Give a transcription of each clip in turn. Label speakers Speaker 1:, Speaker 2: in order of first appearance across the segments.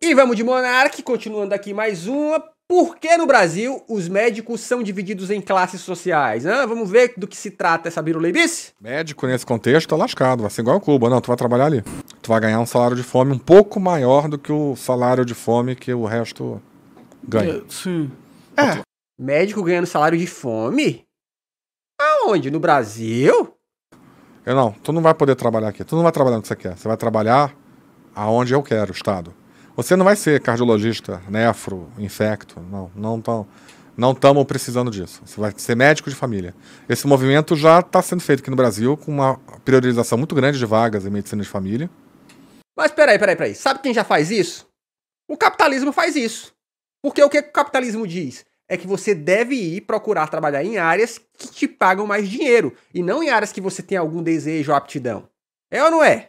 Speaker 1: E vamos de Monark, continuando aqui mais uma. Por que no Brasil os médicos são divididos em classes sociais? Vamos ver do que se trata essa biruleibice?
Speaker 2: Médico, nesse contexto, tá lascado. Vai ser igual o Cuba. Não, tu vai trabalhar ali. Tu vai ganhar um salário de fome um pouco maior do que o salário de fome que o resto ganha.
Speaker 3: Sim.
Speaker 1: Médico ganhando salário de fome? Aonde? No Brasil?
Speaker 2: Não, tu não vai poder trabalhar aqui. Tu não vai trabalhar no que você quer. Você vai trabalhar aonde eu quero, Estado. Você não vai ser cardiologista, nefro, infecto. Não estamos precisando disso. Você vai ser médico de família. Esse movimento já está sendo feito aqui no Brasil com uma priorização muito grande de vagas em medicina de família.
Speaker 1: Mas peraí. Sabe quem já faz isso? O capitalismo faz isso. Porque o que o capitalismo diz? É que você deve ir procurar trabalhar em áreas que te pagam mais dinheiro. E não em áreas que você tem algum desejo ou aptidão. É ou não é?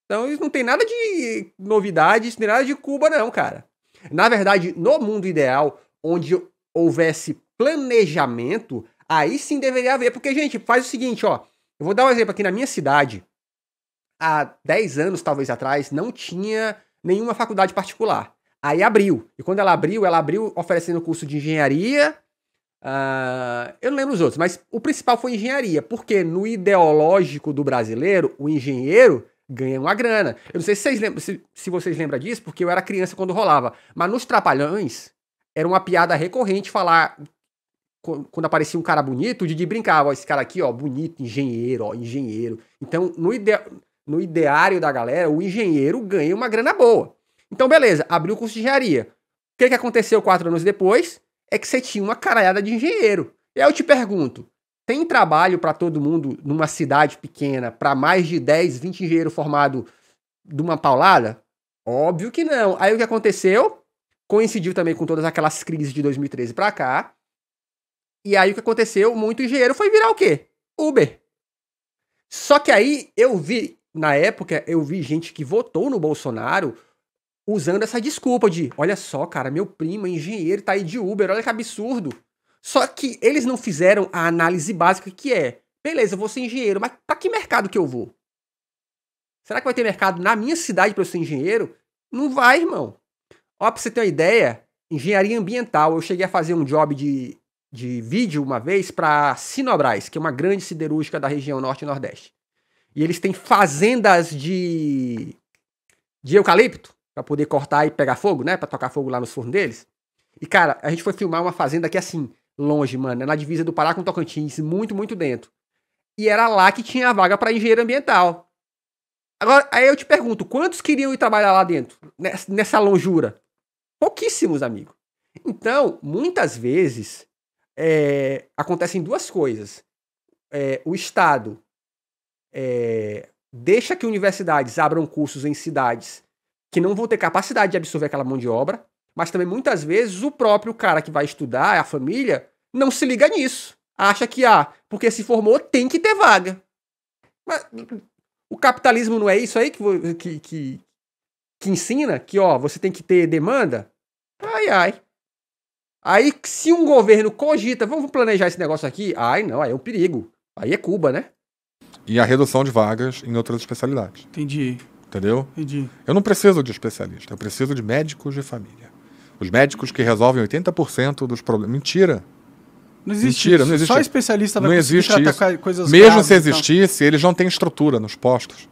Speaker 1: Então isso não tem nada de novidade, isso não tem nada de Cuba não, cara. Na verdade, no mundo ideal, onde houvesse planejamento, aí sim deveria haver. Porque, gente, faz o seguinte, ó. Eu vou dar um exemplo aqui na minha cidade. Há 10 anos, talvez atrás, não tinha nenhuma faculdade particular. Aí abriu. E quando ela abriu oferecendo curso de engenharia. Eu não lembro os outros, mas o principal foi engenharia. Porque no ideológico do brasileiro, o engenheiro ganha uma grana. Eu não sei se vocês lembram disso, porque eu era criança quando rolava. Mas nos Trapalhões, era uma piada recorrente falar, quando aparecia um cara bonito, o Didi brincava, ó, esse cara aqui, ó, bonito, engenheiro, ó, engenheiro. Então, no ideário da galera, o engenheiro ganha uma grana boa. Então, beleza, abriu o curso de engenharia. O que aconteceu 4 anos depois? É que você tinha uma caralhada de engenheiro. E aí eu te pergunto, tem trabalho para todo mundo numa cidade pequena, para mais de 10, 20 engenheiros formados de uma paulada? Óbvio que não. Aí o que aconteceu? Coincidiu também com todas aquelas crises de 2013 para cá. E aí o que aconteceu? Muito engenheiro foi virar o quê? Uber. Só que aí na época, eu vi gente que votou no Bolsonaro usando essa desculpa de, olha só, cara, meu primo é engenheiro, tá aí de Uber, olha que absurdo. Só que eles não fizeram a análise básica que é, beleza, eu vou ser engenheiro, mas pra que mercado que eu vou? Será que vai ter mercado na minha cidade pra eu ser engenheiro? Não vai, irmão. Ó, pra você ter uma ideia, engenharia ambiental, eu cheguei a fazer um job de vídeo uma vez pra Sinobras, que é uma grande siderúrgica da região norte e nordeste. E eles têm fazendas de eucalipto, pra poder cortar e pegar fogo, né? Pra tocar fogo lá nos fornos deles. E, cara, a gente foi filmar uma fazenda que, assim, longe, mano, é na divisa do Pará com Tocantins, muito, muito dentro. E era lá que tinha a vaga pra engenheiro ambiental. Agora, aí eu te pergunto, quantos queriam ir trabalhar lá dentro, nessa longura? Pouquíssimos, amigo. Então, muitas vezes, acontecem duas coisas. O Estado deixa que universidades abram cursos em cidades que não vão ter capacidade de absorver aquela mão de obra, mas também muitas vezes o próprio cara que vai estudar, a família, não se liga nisso. Acha que, porque se formou, tem que ter vaga. Mas o capitalismo não é isso aí que ensina? Que, ó, você tem que ter demanda? Ai. Aí, se um governo cogita, vamos planejar esse negócio aqui? Não, aí é um perigo. Aí é Cuba, né?
Speaker 2: E a redução de vagas em outras especialidades.
Speaker 3: Entendi.
Speaker 2: Entendeu?
Speaker 3: Entendi.
Speaker 2: Eu não preciso de especialista, eu preciso de médicos de família. Os médicos que resolvem 80% dos problemas. Mentira.
Speaker 3: Não existe.
Speaker 2: Mentira, não existe.
Speaker 3: Só especialista vai
Speaker 2: não
Speaker 3: conseguir
Speaker 2: existe
Speaker 3: tratar
Speaker 2: isso.
Speaker 3: coisas
Speaker 2: Mesmo
Speaker 3: graves,
Speaker 2: se existisse, eles não têm estrutura nos postos,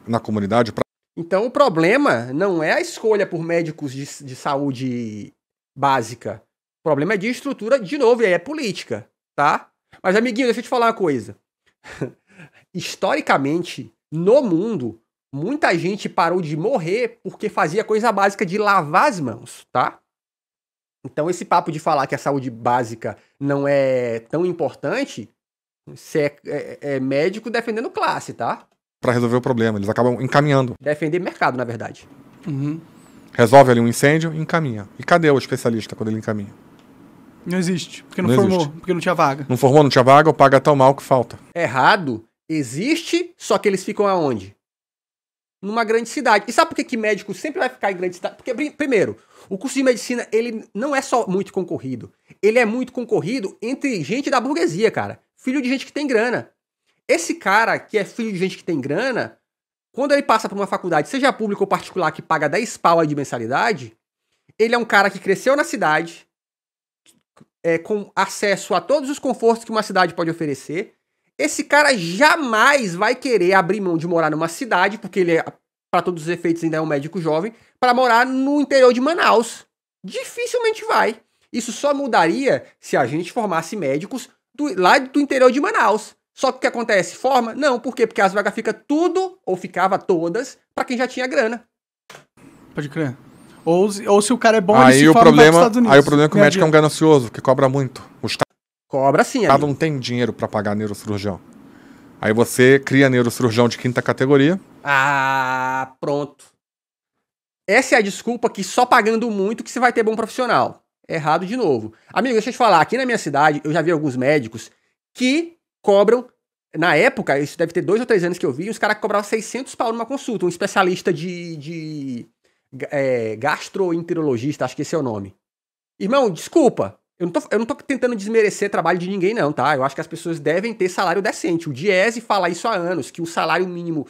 Speaker 2: na comunidade.
Speaker 1: Então o problema não é a escolha por médicos de saúde básica. O problema é de estrutura, de novo, e aí é política, tá? Mas, amiguinho, deixa eu te falar uma coisa. Historicamente, no mundo, muita gente parou de morrer porque fazia coisa básica de lavar as mãos, tá? Então esse papo de falar que a saúde básica não é tão importante, você é médico defendendo classe, tá?
Speaker 2: Para resolver o problema, eles acabam encaminhando.
Speaker 1: Defender mercado, na verdade.
Speaker 3: Uhum.
Speaker 2: Resolve ali um incêndio e encaminha. E cadê o especialista quando ele encaminha?
Speaker 3: Não existe, porque não,
Speaker 2: Não
Speaker 3: formou,
Speaker 2: existe.
Speaker 3: porque não tinha vaga.
Speaker 2: Não formou, não tinha vaga, ou paga tão mal que falta.
Speaker 1: Errado existe, só que eles ficam aonde? Numa grande cidade. E sabe por que médico sempre vai ficar em grande cidade? Porque, primeiro, o curso de medicina, ele não é só muito concorrido. Ele é muito concorrido entre gente da burguesia, cara. Filho de gente que tem grana. Esse cara que é filho de gente que tem grana, quando ele passa por uma faculdade, seja pública ou particular, que paga 10 pau aí de mensalidade, ele é um cara que cresceu na cidade, com acesso a todos os confortos que uma cidade pode oferecer. Esse cara jamais vai querer abrir mão de morar numa cidade, porque ele, para todos os efeitos, ainda é um médico jovem, para morar no interior de Manaus. Dificilmente vai. Isso só mudaria se a gente formasse médicos lá do interior de Manaus. Só que o que acontece? Forma? Não. Por quê? Porque as vagas ficam tudo, ou ficava todas, para quem já tinha grana.
Speaker 3: Pode crer. Ou se o cara é bom,
Speaker 2: Aí
Speaker 3: ele se
Speaker 2: o
Speaker 3: forma e vai pros
Speaker 2: problema,
Speaker 3: Estados Unidos.
Speaker 2: aí o problema é que o
Speaker 3: Ganha
Speaker 2: médico é um ganancioso, que cobra muito. O
Speaker 1: Cobra sim,
Speaker 2: Estado
Speaker 1: amigo.
Speaker 2: não tem dinheiro para pagar neurocirurgião. Aí você cria neurocirurgião de 5ª categoria.
Speaker 1: Ah, pronto. Essa é a desculpa que só pagando muito que você vai ter bom profissional. Errado de novo. Amigo, deixa eu te falar, aqui na minha cidade eu já vi alguns médicos que cobram, na época, isso deve ter 2 ou 3 anos que eu vi, os caras cobravam 600 pau numa consulta, um especialista de gastroenterologista, acho que esse é o nome. Irmão, desculpa, eu não tô tentando desmerecer trabalho de ninguém não, tá? Eu acho que as pessoas devem ter salário decente. O Diese fala isso há anos, que o salário mínimo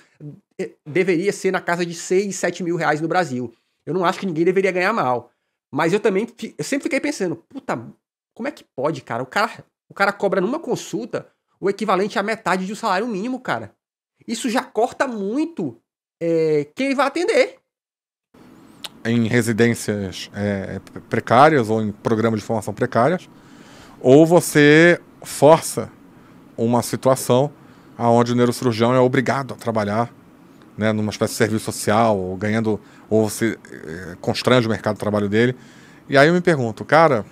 Speaker 1: deveria ser na casa de 6, 7 mil reais no Brasil. Eu não acho que ninguém deveria ganhar mal. Mas eu sempre fiquei pensando, puta, como é que pode, cara? O cara cobra numa consulta o equivalente à metade de um salário mínimo, cara. Isso já corta muito quem vai atender.
Speaker 2: Em residências precárias ou em programas de formação precárias, ou você força uma situação onde o neurocirurgião é obrigado a trabalhar, né, numa espécie de serviço social, ou você constrange o mercado de trabalho dele. E aí eu me pergunto, cara...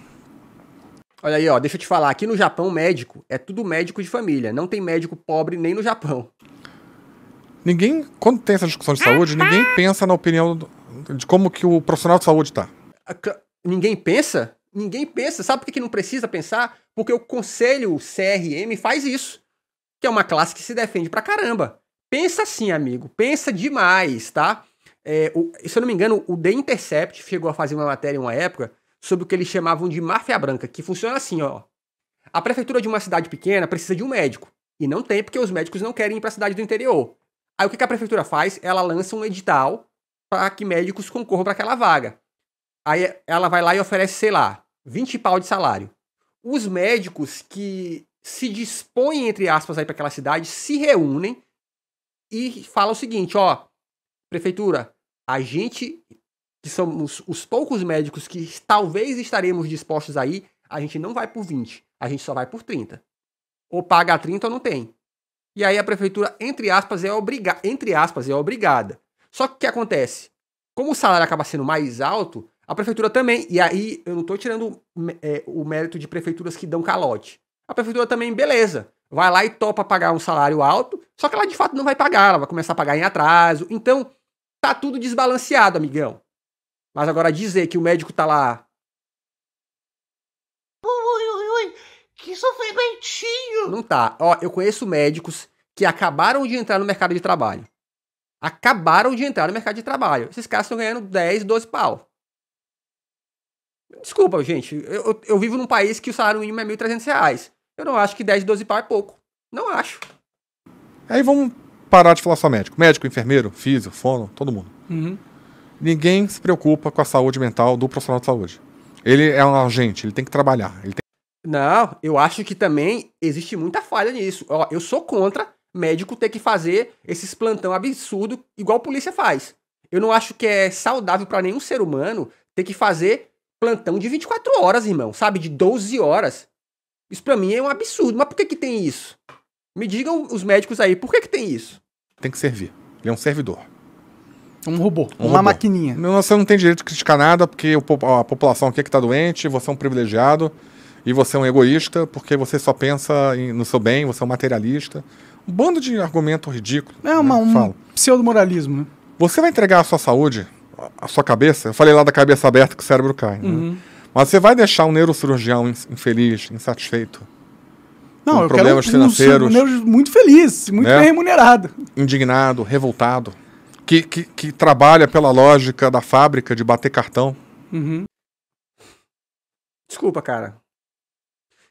Speaker 1: Olha aí, ó, deixa eu te falar, aqui no Japão, médico é tudo médico de família, não tem médico pobre nem no Japão.
Speaker 2: Quando tem essa discussão de saúde, ninguém pensa na opinião de como que o profissional de saúde tá.
Speaker 1: Ninguém pensa? Ninguém pensa. Sabe por que não precisa pensar? Porque o Conselho CRM faz isso. Que é uma classe que se defende pra caramba. Pensa assim, amigo. Pensa demais, tá? Se eu não me engano, o The Intercept chegou a fazer uma matéria em uma época sobre o que eles chamavam de máfia branca, que funciona assim, ó. A prefeitura de uma cidade pequena precisa de um médico. E não tem porque os médicos não querem ir pra cidade do interior. Aí o que a prefeitura faz? Ela lança um edital para que médicos concorram para aquela vaga. Aí ela vai lá e oferece, sei lá, 20 pau de salário. Os médicos que se dispõem, entre aspas, aí para aquela cidade, se reúnem e falam o seguinte, ó, prefeitura, a gente, que somos os poucos médicos que talvez estaremos dispostos aí, a gente não vai por 20, a gente só vai por 30. Ou paga 30 ou não tem. E aí a prefeitura, entre aspas, é obrigada. Só que o que acontece? Como o salário acaba sendo mais alto, a prefeitura também, e aí eu não tô tirando o mérito de prefeituras que dão calote. A prefeitura também, beleza, vai lá e topa pagar um salário alto, só que ela de fato não vai pagar, ela vai começar a pagar em atraso. Então, tá tudo desbalanceado, amigão. Mas agora dizer que o médico tá lá...
Speaker 4: Ui, que sofrimentinho!
Speaker 1: Não tá. Ó, eu conheço médicos que acabaram de entrar no mercado de trabalho. Esses caras estão ganhando 10, 12 pau. Desculpa, gente. Eu vivo num país que o salário mínimo é R$1.300. Eu não acho que 10, 12 pau é pouco. Não acho.
Speaker 2: Aí vamos parar de falar só médico. Médico, enfermeiro, físio, fono, todo mundo.
Speaker 3: Uhum.
Speaker 2: Ninguém se preocupa com a saúde mental do profissional de saúde. Ele é um agente, ele tem que trabalhar.
Speaker 1: Não, eu acho que também existe muita falha nisso. Ó, eu sou contra médico ter que fazer esses plantão absurdo igual a polícia faz. Eu não acho que é saudável para nenhum ser humano ter que fazer plantão de 24 horas, irmão. Sabe? De 12 horas. Isso pra mim é um absurdo. Mas por que tem isso? Me digam os médicos aí, por que tem isso?
Speaker 2: Tem que servir. Ele é um servidor.
Speaker 3: Um robô.
Speaker 2: Um
Speaker 3: Uma
Speaker 2: robô.
Speaker 3: maquininha.
Speaker 2: Você não tem direito de criticar nada, porque a população aqui é que tá doente, você é um privilegiado, e você é um egoísta, porque você só pensa no seu bem, você é um materialista. Um bando de argumento ridículo.
Speaker 3: É um pseudo-moralismo, né?
Speaker 2: Você vai entregar a sua saúde, a sua cabeça, eu falei lá da cabeça aberta que o cérebro cai, né? Mas você vai deixar um neurocirurgião infeliz, insatisfeito,
Speaker 3: Não,
Speaker 2: com
Speaker 3: eu
Speaker 2: problemas
Speaker 3: quero
Speaker 2: financeiros,
Speaker 3: muito feliz, muito
Speaker 2: né?
Speaker 3: bem remunerado.
Speaker 2: indignado, revoltado, que trabalha pela lógica da fábrica de bater cartão.
Speaker 3: Uhum.
Speaker 1: Desculpa, cara.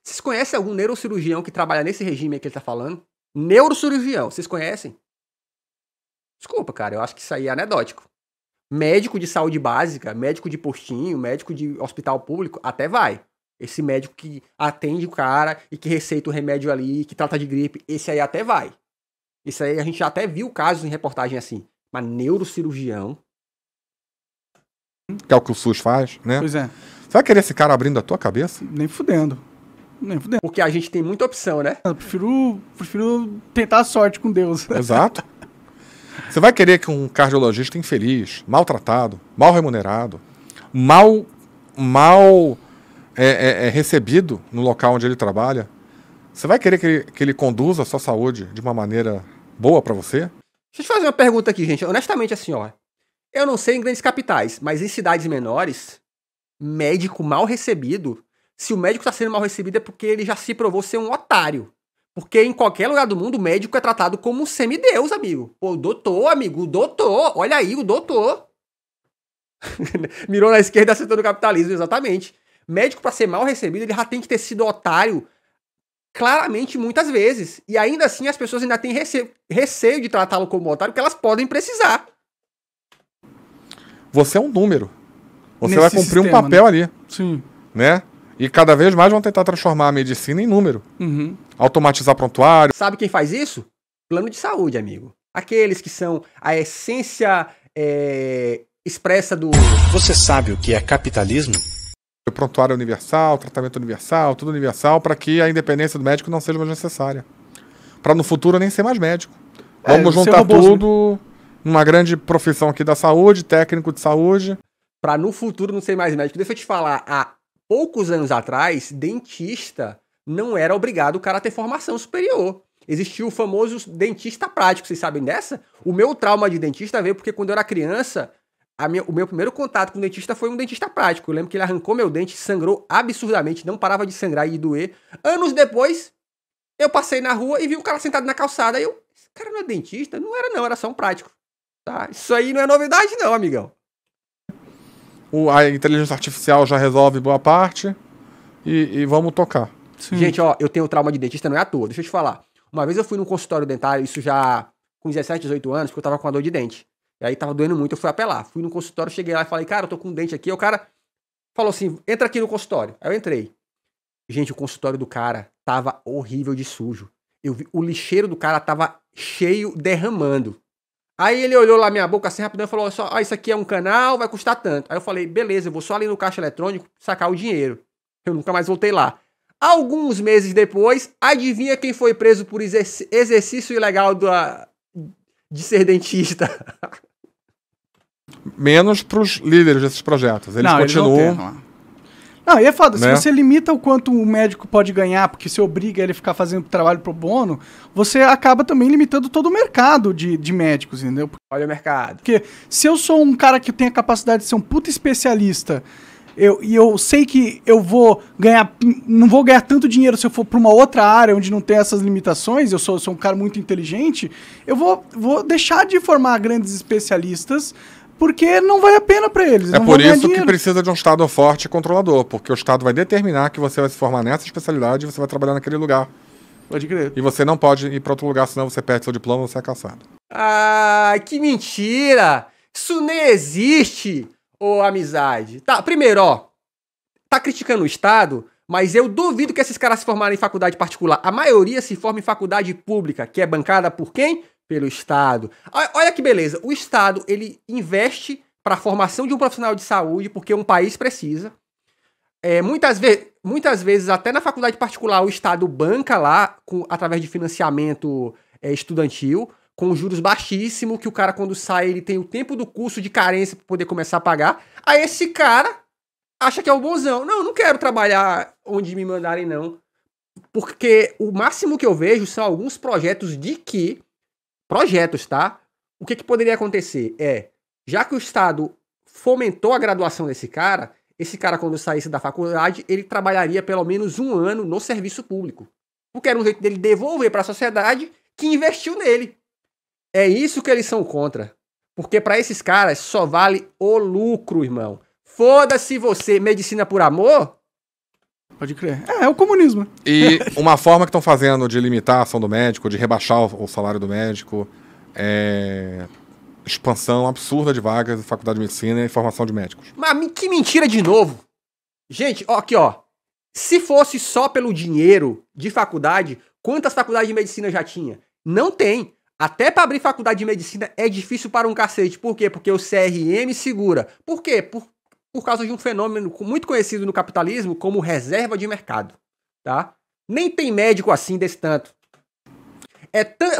Speaker 1: Vocês conhecem algum neurocirurgião que trabalha nesse regime aí que ele tá falando? Neurocirurgião, vocês conhecem? Desculpa, cara, eu acho que isso aí é anedótico. Médico de saúde básica, médico de postinho, médico de hospital público, até vai. Esse médico que atende o cara e que receita o remédio ali, que trata de gripe, esse aí até vai. Isso aí a gente já até viu casos em reportagem assim. Mas neurocirurgião...
Speaker 2: Que é o que o SUS faz, né?
Speaker 3: Pois é.
Speaker 2: Você vai querer esse cara abrindo a tua cabeça?
Speaker 3: Nem fudendo. Nem fudendo.
Speaker 1: Porque a gente tem muita opção, né?
Speaker 3: Eu prefiro tentar a sorte com Deus.
Speaker 2: Exato. Você vai querer que um cardiologista infeliz, maltratado, mal remunerado, mal recebido no local onde ele trabalha, você vai querer que ele conduza a sua saúde de uma maneira boa pra você?
Speaker 1: Deixa eu te fazer uma pergunta aqui, gente. Honestamente, assim, ó. Eu não sei em grandes capitais, mas em cidades menores, médico mal recebido, se o médico tá sendo mal recebido é porque ele já se provou ser um otário. Porque em qualquer lugar do mundo, o médico é tratado como um semideus, amigo. Pô, o doutor, amigo, o doutor. Olha aí, o doutor. Mirou na esquerda, acertou no capitalismo, exatamente. Médico, pra ser mal recebido, ele já tem que ter sido otário claramente muitas vezes. E ainda assim, as pessoas ainda têm receio de tratá-lo como otário, porque elas podem precisar.
Speaker 2: Você é um número. Você
Speaker 3: Nesse
Speaker 2: vai cumprir
Speaker 3: sistema,
Speaker 2: um papel
Speaker 3: né?
Speaker 2: ali,
Speaker 3: Sim.
Speaker 2: né? E cada vez mais vão tentar transformar a medicina em número.
Speaker 3: Uhum.
Speaker 2: Automatizar prontuário.
Speaker 1: Sabe quem faz isso? Plano de saúde, amigo. Aqueles que são a essência expressa do...
Speaker 5: Você sabe o que é capitalismo?
Speaker 2: Prontuário universal, tratamento universal, tudo universal, para que a independência do médico não seja mais necessária. Para no futuro nem ser mais médico. Vamos juntar
Speaker 3: robôs,
Speaker 2: tudo numa grande profissão aqui da saúde, técnico de saúde.
Speaker 1: Pra no futuro não ser mais médico. Deixa eu te falar, há poucos anos atrás, dentista não era obrigado o cara a ter formação superior. Existia o famoso dentista prático, vocês sabem dessa? O meu trauma de dentista veio porque quando eu era criança, o meu primeiro contato com o dentista foi um dentista prático. Eu lembro que ele arrancou meu dente, sangrou absurdamente, não parava de sangrar e doer. Anos depois, eu passei na rua e vi um cara sentado na calçada. E esse cara não é dentista? Não era não, era só um prático. Tá? Isso aí não é novidade não, amigão.
Speaker 2: A inteligência artificial já resolve boa parte e vamos tocar.
Speaker 3: Sim.
Speaker 1: Gente, ó, eu tenho trauma de dentista, não é à toa. Deixa eu te falar. Uma vez eu fui num consultório dentário, isso já com 17, 18 anos, porque eu tava com uma dor de dente. E aí tava doendo muito, eu fui apelar. Fui no consultório, cheguei lá e falei, cara, eu tô com um dente aqui. O cara falou assim, entra aqui no consultório. Aí eu entrei. Gente, o consultório do cara tava horrível de sujo. Eu vi, o lixeiro do cara tava cheio, derramando. Aí ele olhou lá minha boca assim rapidão e falou, ó, isso aqui é um canal, vai custar tanto. Aí eu falei, beleza, eu vou só ali no caixa eletrônico sacar o dinheiro. Eu nunca mais voltei lá. Alguns meses depois, adivinha quem foi preso por exercício ilegal de ser dentista?
Speaker 2: Menos para os líderes desses projetos. Eles continuam.
Speaker 3: Não, e é foda,
Speaker 2: né?
Speaker 3: Se você limita o quanto o médico pode ganhar, porque você obriga ele a ficar fazendo trabalho pro bono, você acaba também limitando todo o mercado de médicos, entendeu?
Speaker 1: Olha o mercado.
Speaker 3: Porque se eu sou um cara que tem a capacidade de ser um puta especialista, e eu sei que eu vou ganhar, não vou ganhar tanto dinheiro se eu for pra uma outra área onde não tem essas limitações, eu sou um cara muito inteligente, eu vou deixar de formar grandes especialistas porque não vale a pena para eles.
Speaker 2: É por isso que precisa de um Estado forte e controlador, porque o Estado vai determinar que você vai se formar nessa especialidade e você vai trabalhar naquele lugar.
Speaker 3: Pode crer.
Speaker 2: E você não pode ir para outro lugar, senão você perde seu diploma e você é caçado.
Speaker 1: Ah, que mentira! Isso nem existe, ô amizade. Tá, primeiro, ó, tá criticando o Estado, mas eu duvido que esses caras se formarem em faculdade particular. A maioria se forma em faculdade pública, que é bancada por quem? Pelo Estado. Olha que beleza. O Estado, ele investe para a formação de um profissional de saúde, porque um país precisa. Muitas vezes, até na faculdade particular, o Estado banca lá, através de financiamento estudantil, com juros baixíssimos, que o cara, quando sai, ele tem o tempo do curso de carência para poder começar a pagar. Aí esse cara acha que é o bonzão. Não quero trabalhar onde me mandarem, não. Porque o máximo que eu vejo são alguns projetos projetos, tá? O que poderia acontecer já que o Estado fomentou a graduação desse cara, esse cara, quando saísse da faculdade, ele trabalharia pelo menos 1 ano no serviço público. Porque era um jeito dele devolver para a sociedade que investiu nele. É isso que eles são contra. Porque para esses caras só vale o lucro, irmão. Foda-se você, medicina por amor.
Speaker 3: Pode crer. É o comunismo.
Speaker 2: E uma forma que estão fazendo de limitar a ação do médico, de rebaixar o salário do médico, expansão absurda de vagas de faculdade de medicina e formação de médicos.
Speaker 1: Mas que mentira de novo. Gente, ó, aqui, ó. Se fosse só pelo dinheiro de faculdade, quantas faculdades de medicina já tinha? Não tem. Até para abrir faculdade de medicina é difícil para um cacete. Por quê? Porque o CRM segura. Por quê? Por causa de um fenômeno muito conhecido no capitalismo como reserva de mercado. Tá? Nem tem médico assim desse tanto.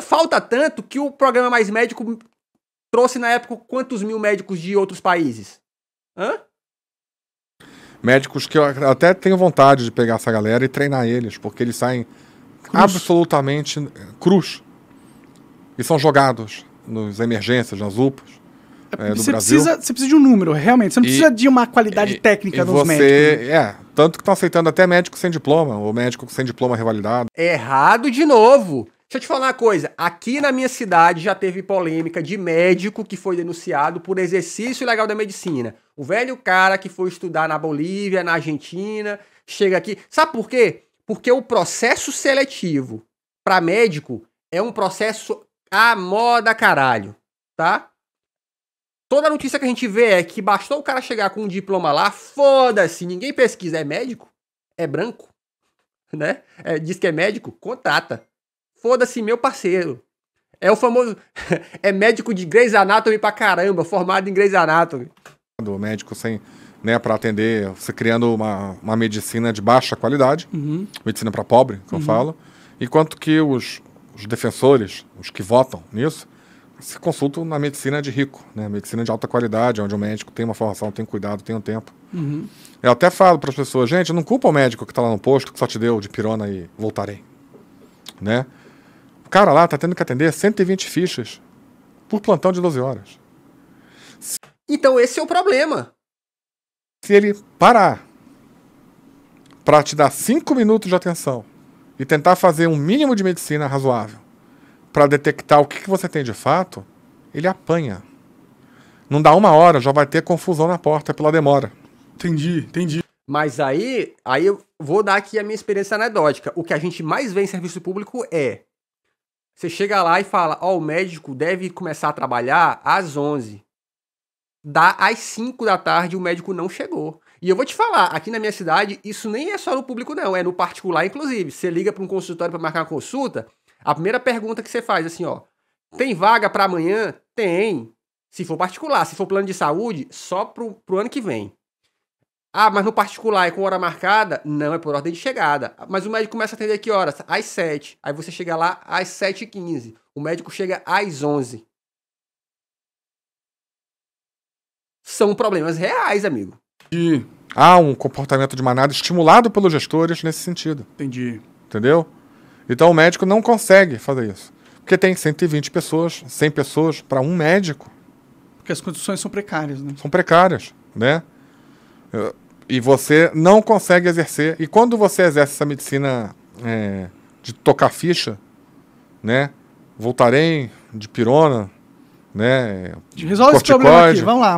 Speaker 1: Falta tanto que o programa Mais Médico trouxe na época quantos mil médicos de outros países? Hã?
Speaker 2: Médicos que eu até tenho vontade de pegar essa galera e treinar eles, porque eles saem absolutamente crus. E são jogados nas emergências, nas UPAs do Brasil.
Speaker 3: Você precisa de um número, realmente. Você não precisa de uma qualidade técnica dos médicos.
Speaker 2: Né? Tanto que estão aceitando até médico sem diploma, ou médico sem diploma revalidado.
Speaker 1: Errado de novo. Deixa eu te falar uma coisa. Aqui na minha cidade já teve polêmica de médico que foi denunciado por exercício ilegal da medicina. O velho cara que foi estudar na Bolívia, na Argentina, chega aqui. Sabe por quê? Porque o processo seletivo para médico é um processo à moda caralho, tá? Toda notícia que a gente vê é que bastou o cara chegar com um diploma lá, foda-se, ninguém pesquisa. É médico? É branco? Né? Diz que é médico? Contrata. Foda-se, meu parceiro. É o famoso... é médico de Grey's Anatomy pra caramba, formado em Grey's Anatomy.
Speaker 2: O médico sem... né, para atender, você criando uma medicina de baixa qualidade, medicina para pobre, que eu falo, enquanto que os defensores, os que votam nisso, se consultam na medicina de rico, né, medicina de alta qualidade, onde o médico tem uma formação, tem cuidado, tem um tempo. Eu até falo para as pessoas, gente, não culpa o médico que está lá no posto, que só te deu de pirona e voltarei. Né? O cara lá está tendo que atender 120 fichas por plantão de 12 horas.
Speaker 1: Então esse é o problema.
Speaker 2: Se ele parar para te dar 5 minutos de atenção e tentar fazer um mínimo de medicina razoável para detectar o que você tem de fato, ele apanha. Não dá 1 hora, já vai ter confusão na porta pela demora.
Speaker 3: Entendi.
Speaker 1: Mas aí eu vou dar aqui a minha experiência anedótica. O que a gente mais vê em serviço público é... Você chega lá e fala, o médico deve começar a trabalhar às 11. Dá às 5 da tarde, o médico não chegou. E eu vou te falar, aqui na minha cidade, isso nem é só no público não, é no particular inclusive. Você liga para um consultório para marcar uma consulta, a primeira pergunta que você faz assim, tem vaga para amanhã? Tem. Se for particular, se for plano de saúde, só pro ano que vem. Mas no particular é com hora marcada? Não, é por ordem de chegada. Mas o médico começa a atender que horas? Às 7. Aí você chega lá às 7h15. O médico chega às 11. São problemas reais, amigo.
Speaker 2: Há um comportamento de manada estimulado pelos gestores nesse sentido.
Speaker 3: Entendi.
Speaker 2: Entendeu? Então o médico não consegue fazer isso. Porque tem 120 pessoas, 100 pessoas para um médico.
Speaker 3: Porque as condições são precárias, né?
Speaker 2: São precárias, né? E você não consegue exercer. E quando você exerce essa medicina de tocar ficha, né? Voltarem, de pirona, né?
Speaker 3: Resolve esse problema aqui, vamos lá.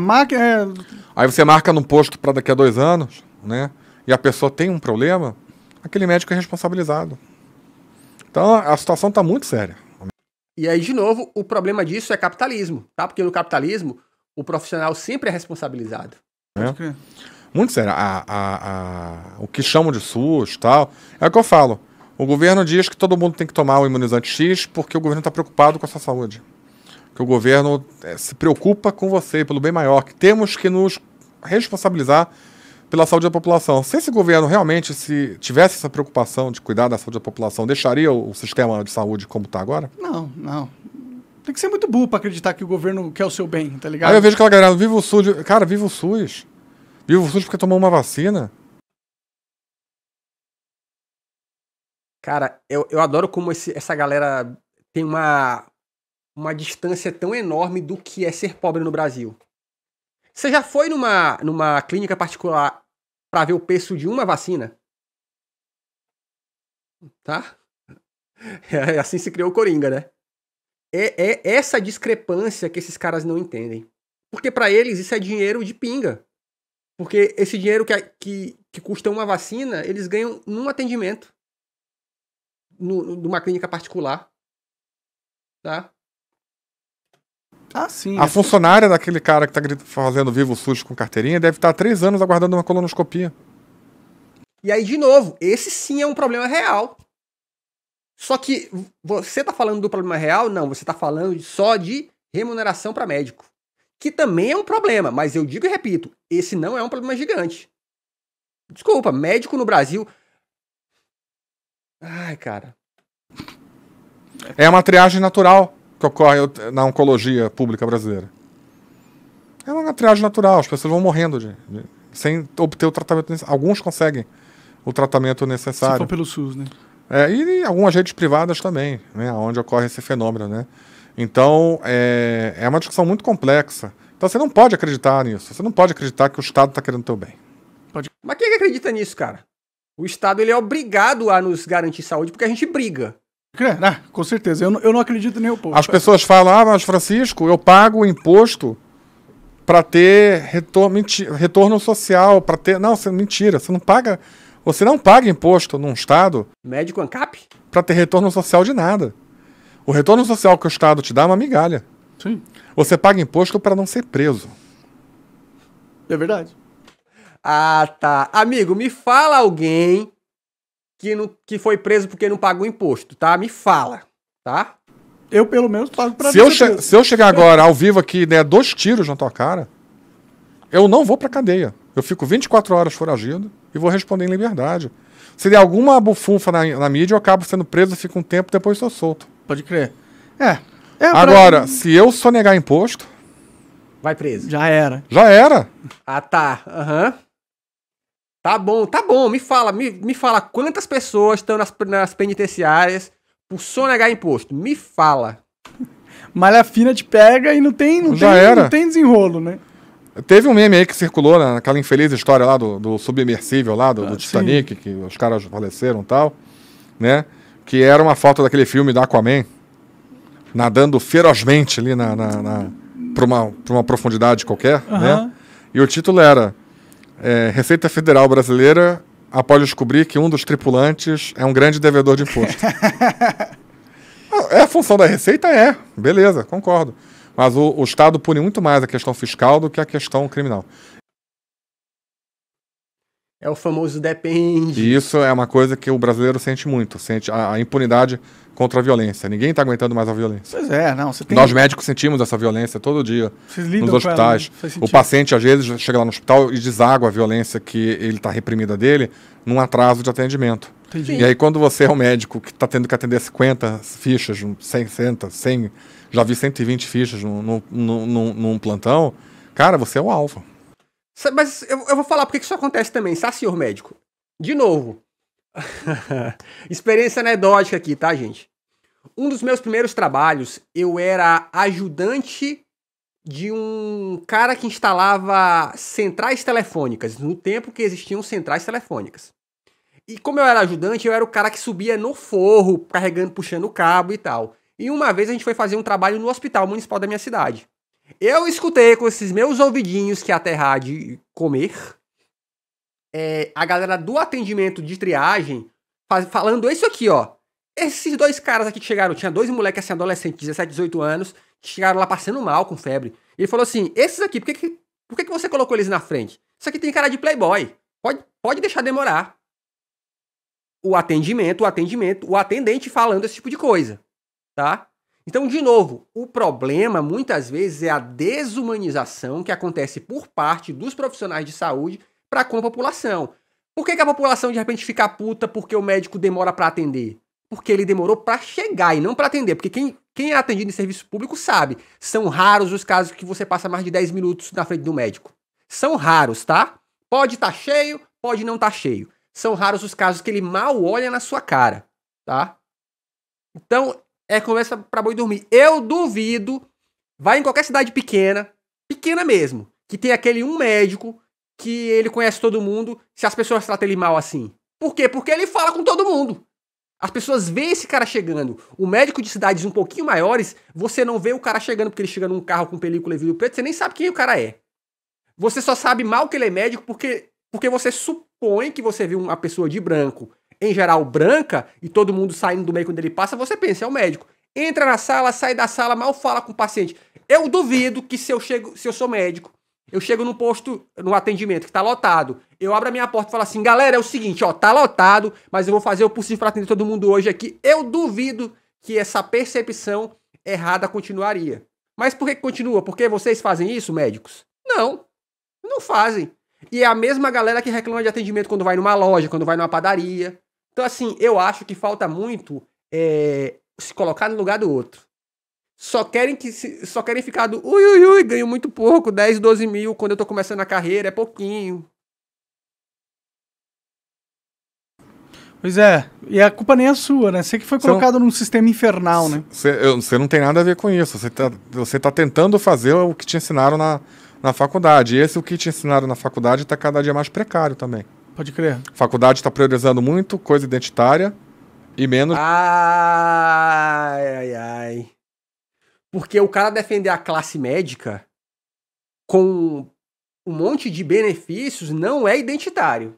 Speaker 2: Aí você marca num posto para daqui a 2 anos, né? E a pessoa tem um problema, aquele médico é responsabilizado. Então a situação está muito séria.
Speaker 1: E aí, de novo, o problema disso é capitalismo, tá? Porque no capitalismo, o profissional sempre é responsabilizado.
Speaker 2: Muito sério. O que chamam de SUS e tal, é o que eu falo. O governo diz que todo mundo tem que tomar o imunizante X porque o governo está preocupado com a sua saúde. Que o governo se preocupa com você, pelo bem maior, que temos que nos responsabilizar pela saúde da população. Se esse governo realmente se tivesse essa preocupação de cuidar da saúde da população, deixaria o sistema de saúde como está agora?
Speaker 3: Não. Tem que ser muito burro para acreditar que o governo quer o seu bem, tá ligado?
Speaker 2: Aí eu vejo aquela galera, viva o SUS. Cara, viva o SUS. Viva o SUS porque tomou uma vacina.
Speaker 1: Cara, eu adoro como essa galera tem uma distância tão enorme do que é ser pobre no Brasil. Você já foi numa clínica particular para ver o preço de uma vacina? Tá? Assim se criou o Coringa, né? É essa discrepância que esses caras não entendem. Porque para eles isso é dinheiro de pinga. Porque esse dinheiro que custa uma vacina, eles ganham num atendimento. Numa clínica particular. Tá?
Speaker 3: Ah, sim.
Speaker 2: A funcionária daquele cara que tá fazendo Vivo SUS com carteirinha deve estar há 3 anos aguardando uma colonoscopia.
Speaker 1: E aí, de novo, esse sim é um problema real. Só que você tá falando do problema real? Não, você tá falando só de remuneração para médico. Que também é um problema, mas eu digo e repito, esse não é um problema gigante. Desculpa, médico no Brasil... Ai, cara.
Speaker 2: É uma triagem natural que ocorre na oncologia pública brasileira. É uma triagem natural, as pessoas vão morrendo sem obter o tratamento necessário. Alguns conseguem o tratamento
Speaker 3: Se
Speaker 2: necessário.
Speaker 3: for pelo SUS, né?
Speaker 2: E algumas redes privadas também, né, onde ocorre esse fenômeno, né? Então, é uma discussão muito complexa. Então, você não pode acreditar nisso. Você não pode acreditar que o Estado está querendo o teu bem.
Speaker 1: Mas quem é que acredita nisso, cara? O Estado ele é obrigado a nos garantir saúde porque a gente briga.
Speaker 3: Com certeza. Eu não acredito nem um pouco.
Speaker 2: As pessoas falam, mas Francisco, eu pago o imposto para ter retorno social, para ter... Não, mentira, você não paga imposto num Estado
Speaker 1: Médico ANCAP?
Speaker 2: para ter retorno social de nada. O retorno social que o Estado te dá é uma migalha.
Speaker 3: Sim.
Speaker 2: Você paga imposto para não ser preso.
Speaker 3: É verdade.
Speaker 1: Ah, tá. Amigo, me fala alguém que foi preso porque não pagou imposto, tá? Me fala, tá?
Speaker 3: Eu, pelo menos, pago pra
Speaker 2: Se eu chegar agora ao vivo aqui e der 2 tiros na tua cara, eu não vou pra cadeia. Eu fico 24 horas foragido e vou responder em liberdade. Se der alguma bufunfa na mídia, eu acabo sendo preso, fico um tempo, depois sou solto.
Speaker 3: Pode crer.
Speaker 2: Agora, se eu sonegar imposto,
Speaker 1: Vai preso.
Speaker 3: Já era.
Speaker 2: já era.
Speaker 1: Ah, tá. Aham. Tá bom. Me fala quantas pessoas estão nas penitenciárias por sonegar imposto. Me fala.
Speaker 3: Malha fina te pega e não tem desenrolo, né?
Speaker 2: Teve um meme aí que circulou naquela infeliz história lá do submersível lá, do Titanic, que os caras faleceram e tal, né? Que era uma foto daquele filme da Aquaman, nadando ferozmente ali pra uma profundidade qualquer, né? E o título era Receita Federal Brasileira após descobrir que um dos tripulantes é um grande devedor de imposto. É a função da Receita? Beleza, concordo. Mas o Estado pune muito mais a questão fiscal do que a questão criminal.
Speaker 1: É o famoso depende.
Speaker 2: E isso é uma coisa que o brasileiro sente muito. Sente a impunidade contra a violência. Ninguém está aguentando mais a violência.
Speaker 3: Pois é, não. Você tem...
Speaker 2: Nós médicos sentimos essa violência todo dia
Speaker 3: Vocês lidam
Speaker 2: nos
Speaker 3: com
Speaker 2: hospitais.
Speaker 3: ela, né?
Speaker 2: O paciente, às vezes, chega lá no hospital e deságua a violência que ele está reprimida dele num atraso de atendimento.
Speaker 3: Entendi.
Speaker 2: E aí, quando você é um médico que está tendo que atender 50 fichas, 100, já vi 120 fichas num plantão, cara, você é o alvo.
Speaker 1: Mas eu vou falar porque que isso acontece também, tá, senhor médico? De novo. Experiência anedótica aqui, tá, gente? Um dos meus primeiros trabalhos, eu era ajudante de um cara que instalava centrais telefônicas, no tempo que existiam centrais telefônicas. E como eu era ajudante, eu era o cara que subia no forro, carregando, puxando o cabo e tal. E uma vez a gente foi fazer um trabalho no hospital municipal da minha cidade. Eu escutei com esses meus ouvidinhos que aterrar de comer, a galera do atendimento de triagem falando isso aqui, ó. Esses 2 caras aqui que chegaram, tinha 2 moleques assim, adolescentes, 17, 18 anos, que chegaram lá passando mal, com febre. Ele falou assim, esses aqui, por que você colocou eles na frente? Isso aqui tem cara de playboy, pode deixar demorar. O atendente falando esse tipo de coisa, tá? Então, de novo, o problema, muitas vezes, é a desumanização que acontece por parte dos profissionais de saúde para com a população. Por que a população, de repente, fica puta porque o médico demora para atender? Porque ele demorou para chegar e não para atender. Porque quem é atendido em serviço público sabe, são raros os casos que você passa mais de 10 minutos na frente do médico. São raros, tá? Pode estar cheio, pode não estar cheio. São raros os casos que ele mal olha na sua cara, tá? Então... é conversa pra boi dormir. Eu duvido, vai em qualquer cidade pequena mesmo, que tem aquele um médico que ele conhece todo mundo, se as pessoas tratam ele mal assim. Por quê? Porque ele fala com todo mundo. As pessoas veem esse cara chegando. O médico de cidades um pouquinho maiores, você não vê o cara chegando porque ele chega num carro com película e vidro preto, você nem sabe quem o cara é. Você só sabe mal que ele é médico porque você supõe que você viu uma pessoa de branco, em geral branca, e todo mundo saindo do meio quando ele passa, você pensa, é o médico. entra na sala, sai da sala, mal fala com o paciente. Eu duvido que se eu sou médico, eu chego num posto, no atendimento que tá lotado, eu abro a minha porta e falo assim, galera, é o seguinte, ó, tá lotado, mas eu vou fazer o possível para atender todo mundo hoje aqui. Eu duvido que essa percepção errada continuaria. Mas por que continua? Porque vocês fazem isso, médicos? Não fazem. E é a mesma galera que reclama de atendimento quando vai numa loja, quando vai numa padaria. Então, assim, eu acho que falta muito se colocar no lugar do outro. Só querem ficar do ui, ganho muito pouco, 10, 12 mil, quando eu tô começando a carreira, é pouquinho.
Speaker 3: Pois é, e a culpa nem é sua, né? Você que foi colocado num sistema infernal, né?
Speaker 2: Você não tem nada a ver com isso. Você tá tentando fazer o que te ensinaram na faculdade. E o que te ensinaram na faculdade está cada dia mais precário também.
Speaker 3: Pode crer.
Speaker 2: A faculdade está priorizando muito coisa identitária e menos...
Speaker 1: Ai. Porque o cara defender a classe médica com um monte de benefícios não é identitário.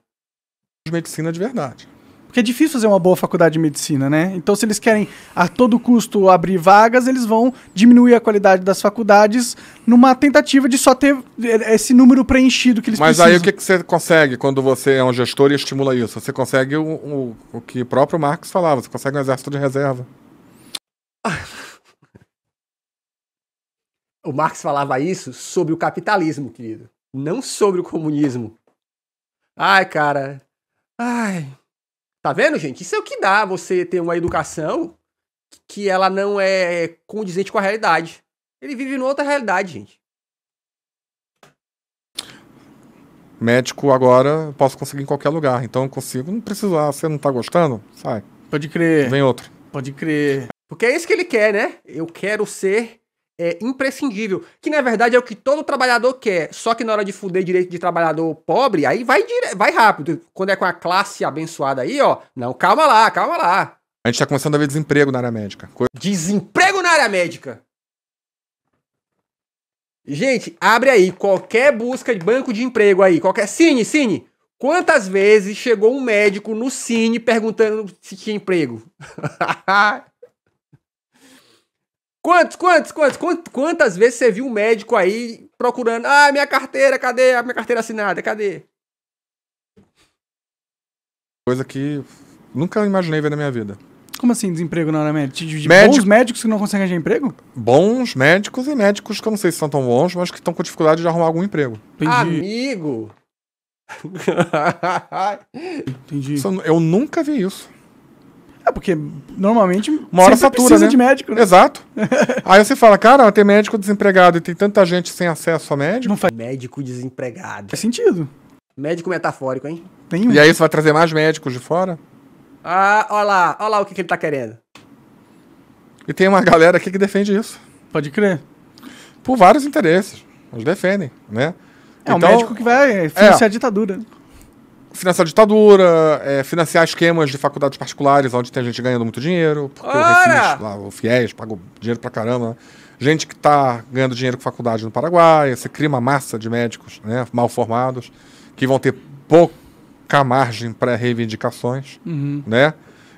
Speaker 2: Medicina de verdade.
Speaker 3: Porque é difícil fazer uma boa faculdade de medicina, né? Então, se eles querem a todo custo abrir vagas, eles vão diminuir a qualidade das faculdades numa tentativa de só ter esse número preenchido que eles precisam.
Speaker 2: Mas aí o que você consegue quando você é um gestor e estimula isso? Você consegue o que o próprio Marx falava, você consegue um exército de reserva.
Speaker 1: O Marx falava isso sobre o capitalismo, querido. Não sobre o comunismo. Ai, cara. Ai... Tá vendo, gente? Isso é o que dá você ter uma educação que ela não é condizente com a realidade. Ele vive em outra realidade, gente.
Speaker 2: Médico agora posso conseguir em qualquer lugar. Então eu consigo, não preciso. Você não tá gostando? Sai.
Speaker 3: Pode crer.
Speaker 2: Vem outro.
Speaker 3: Pode crer.
Speaker 1: Porque é isso que ele quer, né? Eu quero ser imprescindível. Que na verdade é o que todo trabalhador quer. Só que na hora de fuder direito de trabalhador pobre, aí vai rápido. Quando é com a classe abençoada aí, ó. Não, calma lá.
Speaker 2: A gente tá começando a ver desemprego na área médica.
Speaker 1: Desemprego na área médica! Gente, abre aí qualquer busca de banco de emprego aí. Cine. Quantas vezes chegou um médico no Cine perguntando se tinha emprego? Quantas vezes você viu um médico aí procurando, minha carteira, cadê? A minha carteira assinada, cadê?
Speaker 2: Coisa que nunca imaginei ver na minha vida.
Speaker 3: Como assim, desemprego na área médica? Bons médicos que não conseguem arranjar emprego?
Speaker 2: Bons médicos e médicos que eu não sei se são tão bons, mas que estão com dificuldade de arrumar algum emprego.
Speaker 3: Entendi.
Speaker 1: Amigo!
Speaker 3: Entendi.
Speaker 2: Eu nunca vi isso.
Speaker 3: É porque normalmente
Speaker 2: uma hora satura,
Speaker 3: precisa
Speaker 2: né?
Speaker 3: de médico, né?
Speaker 2: Exato. Aí você fala, cara, tem médico desempregado e tem tanta gente sem acesso a médico.
Speaker 3: Não faz
Speaker 1: Médico desempregado.
Speaker 3: sentido.
Speaker 1: Médico metafórico, hein?
Speaker 3: Tem um.
Speaker 2: E aí você vai trazer mais médicos de fora?
Speaker 1: Olha lá o que ele tá querendo.
Speaker 2: E tem uma galera aqui que defende isso.
Speaker 3: Pode crer.
Speaker 2: Por vários interesses. Eles defendem, né?
Speaker 3: É um médico que vai financiar a ditadura.
Speaker 2: Financiar a ditadura, financiar esquemas de faculdades particulares onde tem gente ganhando muito dinheiro, porque o FIES pagou dinheiro pra caramba. Gente que tá ganhando dinheiro com faculdade no Paraguai, você cria uma massa de médicos, né, mal formados, que vão ter pouca margem para reivindicações, né?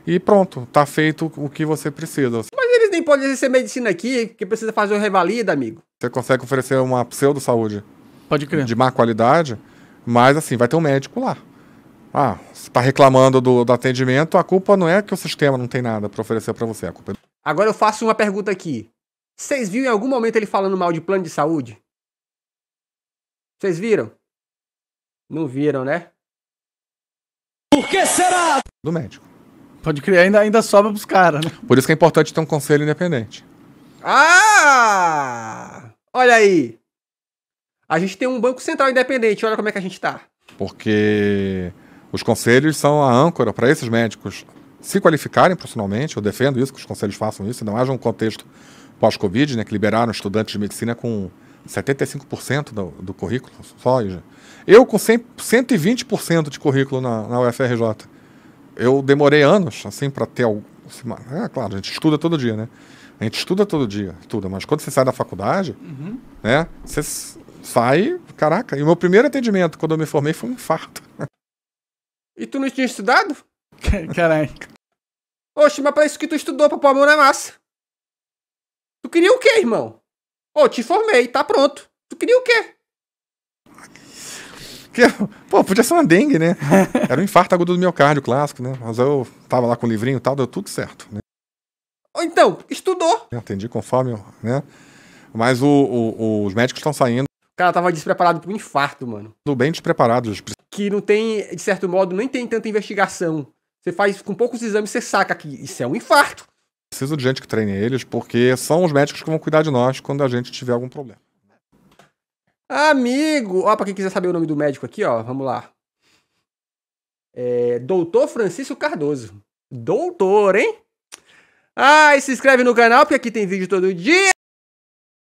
Speaker 2: E pronto, tá feito o que você precisa.
Speaker 1: Mas eles nem podem exercer medicina aqui, porque precisa fazer uma revalida, amigo.
Speaker 2: Você consegue oferecer uma pseudo-saúde
Speaker 3: Pode crer.
Speaker 2: de má qualidade, mas assim, vai ter um médico lá. Você tá reclamando do atendimento, a culpa não é que o sistema não tem nada para oferecer para você. A culpa é...
Speaker 1: Agora eu faço uma pergunta aqui. Vocês viram em algum momento ele falando mal de plano de saúde? Vocês viram? Não viram, né?
Speaker 3: Por que será?
Speaker 2: Do médico.
Speaker 3: Pode crer, ainda sobra pros caras, né?
Speaker 2: Por isso que é importante ter um conselho independente.
Speaker 1: Olha aí. A gente tem um banco central independente, olha como é que a gente tá.
Speaker 2: Porque os conselhos são a âncora para esses médicos se qualificarem profissionalmente. Eu defendo isso, que os conselhos façam isso. Não haja um contexto pós-Covid, né, que liberaram estudantes de medicina com 75% do currículo só. Eu com 120% de currículo na UFRJ. Eu demorei anos, assim, para ter algo... claro, a gente estuda todo dia, né? A gente estuda todo dia, mas quando você sai da faculdade, né, você sai... Caraca, e o meu primeiro atendimento, quando eu me formei, foi um infarto.
Speaker 1: E tu não tinha estudado?
Speaker 3: Caralho.
Speaker 1: Oxe, mas pra isso que tu estudou, pra pôr a mão na massa. Tu queria o quê, irmão? Ô, te formei, tá pronto. Tu queria o quê?
Speaker 2: Pô, podia ser uma dengue, né? Era um infarto agudo do miocárdio clássico, né? Mas eu tava lá com o livrinho e tal, deu tudo certo, né?
Speaker 1: Ou então, estudou.
Speaker 2: Eu atendi conforme, né? Mas os médicos estão saindo
Speaker 1: O cara tava despreparado pro infarto, mano.
Speaker 2: bem despreparados.
Speaker 1: Que não tem, de certo modo, nem tem tanta investigação. Você faz com poucos exames, você saca que isso é um infarto.
Speaker 2: Preciso de gente que treine eles, porque são os médicos que vão cuidar de nós quando a gente tiver algum problema.
Speaker 1: Amigo! Ó, pra quem quiser saber o nome do médico aqui, ó, vamos lá. Doutor Francisco Cardoso. Doutor, hein? Ah, e se inscreve no canal, porque aqui tem vídeo todo dia.